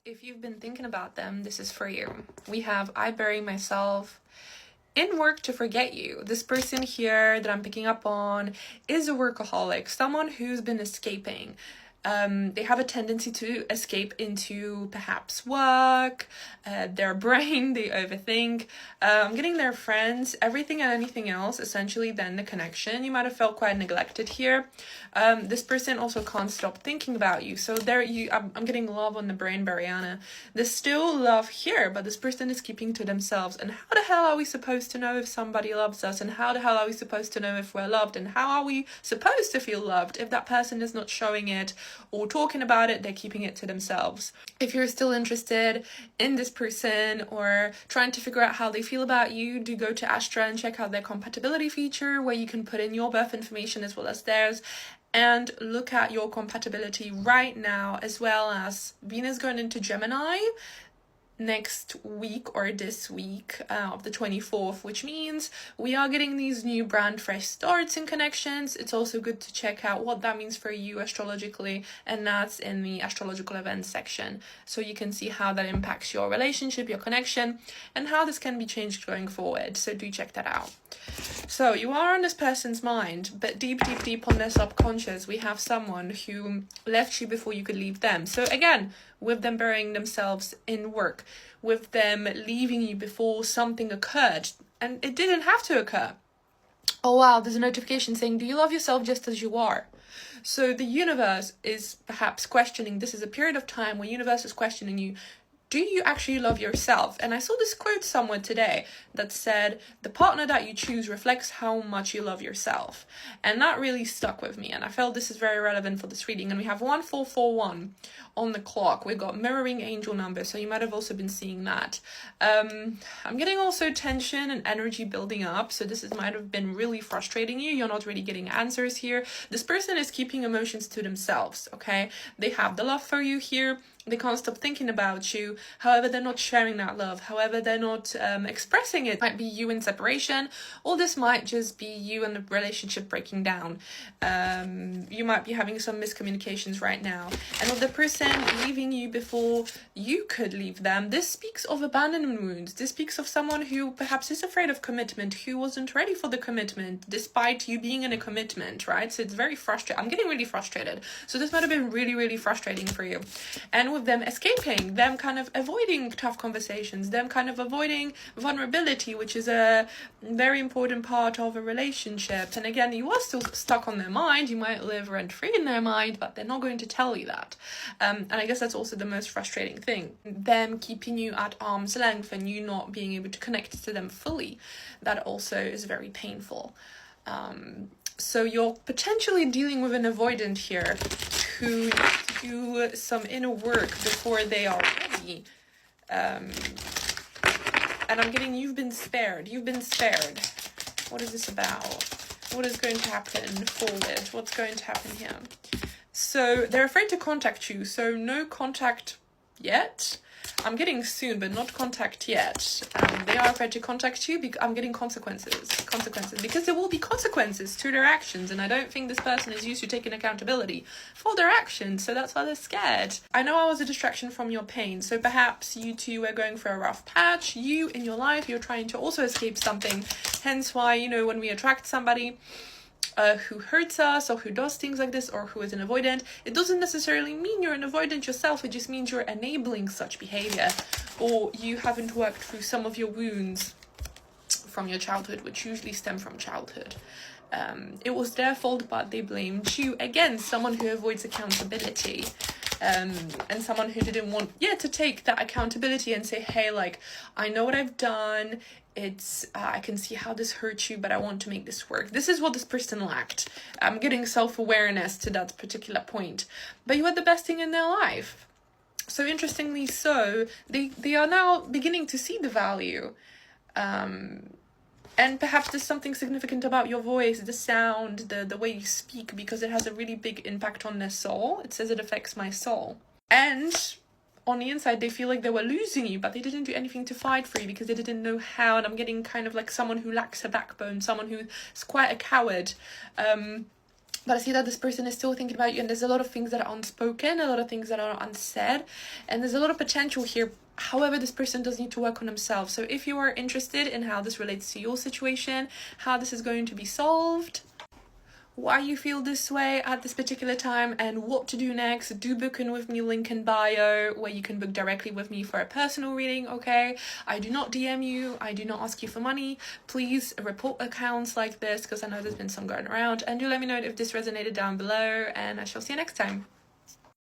If you've been thinking about them, this is for you. We have I bury myself in work to forget you. This person here that I'm picking up on is a workaholic, someone who's been escaping. They have a tendency to escape into perhaps work, their brain, they overthink. I'm getting their friends, everything and anything else, essentially then the connection. You might have felt quite neglected here. This person also can't stop thinking about you. So I'm getting love on the brain, Bariana. There's still love here, but this person is keeping to themselves. And how the hell are we supposed to know if somebody loves us? And how the hell are we supposed to know if we're loved? And how are we supposed to feel loved if that person is not showing it or talking about it? They're keeping it to themselves. If you're still interested in this person or trying to figure out how they feel about you, do go to Astra and check out their compatibility feature where you can put in your birth information as well as theirs and look at your compatibility right now, as well as Venus going into Gemini next week or this week of the 24th, which means we are getting these new brand fresh starts and connections. It's also good to check out what that means for you astrologically, and that's in the astrological events section, so you can see how that impacts your relationship, your connection, and how this can be changed going forward. So do check that out. So you are on this person's mind, but deep on their subconscious, we have someone who left you before you could leave them. So again, with them burying themselves in work, with them leaving you before something occurred, and it didn't have to occur. Oh wow, there's a notification saying, do you love yourself just as you are? So the universe is perhaps questioning, this is a period of time where universe is questioning you, do you actually love yourself? And I saw this quote somewhere today that said, the partner that you choose reflects how much you love yourself. And that really stuck with me. And I felt this is very relevant for this reading. And we have 1441 on the clock. We've got mirroring angel number. So you might have also been seeing that. I'm getting also tension and energy building up. So might have been really frustrating you. You're not really getting answers here. This person is keeping emotions to themselves, okay? They have the love for you here. They can't stop thinking about you. However, they're not sharing that love. However, they're not expressing it. Might be you in separation, or this might just be you and the relationship breaking down. You might be having some miscommunications right now. And with the person leaving you before you could leave them, this speaks of abandonment wounds. This speaks of someone who perhaps is afraid of commitment, who wasn't ready for the commitment, despite you being in a commitment, right? So it's very frustrating. I'm getting really frustrated. So this might have been really, really frustrating for you. And with them escaping, them kind of avoiding tough conversations, them kind of avoiding vulnerability, which is a very important part of a relationship. And again, you are still stuck on their mind. You might live rent-free in their mind, but they're not going to tell you that. And I guess that's also the most frustrating thing. Them keeping you at arm's length and you not being able to connect to them fully. That also is very painful. So you're potentially dealing with an avoidant here who needs to do some inner work before they are ready. And I'm getting, you've been spared. You've been spared. What is this about? What is going to happen forward? What's going to happen here? So they're afraid to contact you. So no contact yet. I'm getting soon, but not contact yet. They are afraid to contact you. I'm getting consequences, because there will be consequences to their actions, and I don't think this person is used to taking accountability for their actions, so that's why they're scared. I know I was a distraction from your pain, so perhaps you two were going for a rough patch. You, in your life, you're trying to also escape something, hence why, when we attract somebody who hurts us or who does things like this or who is an avoidant, it doesn't necessarily mean you're an avoidant yourself. It just means you're enabling such behavior, or you haven't worked through some of your wounds from your childhood, which usually stem from childhood. It was their fault, but they blamed you. Again, someone who avoids accountability. And someone who didn't want to take that accountability and say, hey, I know what I've done, it's I can see how this hurts you, but I want to make this work. This is what this person lacked. I'm getting self-awareness to that particular point, but you had the best thing in their life. So interestingly, they are now beginning to see the value, and perhaps there's something significant about your voice, the sound, the way you speak, because it has a really big impact on their soul. It says it affects my soul. And on the inside, they feel like they were losing you, but they didn't do anything to fight for you because they didn't know how. And I'm getting kind of like someone who lacks a backbone, someone who's quite a coward. But I see that this person is still thinking about you, and there's a lot of things that are unspoken, a lot of things that are unsaid, and there's a lot of potential here. However, this person does need to work on himself. So if you are interested in how this relates to your situation, how this is going to be solved, why you feel this way at this particular time, and what to do next, do book in with me, link in bio, where you can book directly with me for a personal reading, okay? I do not DM you, I do not ask you for money. Please report accounts like this, because I know there's been some going around, and do let me know if this resonated down below, and I shall see you next time.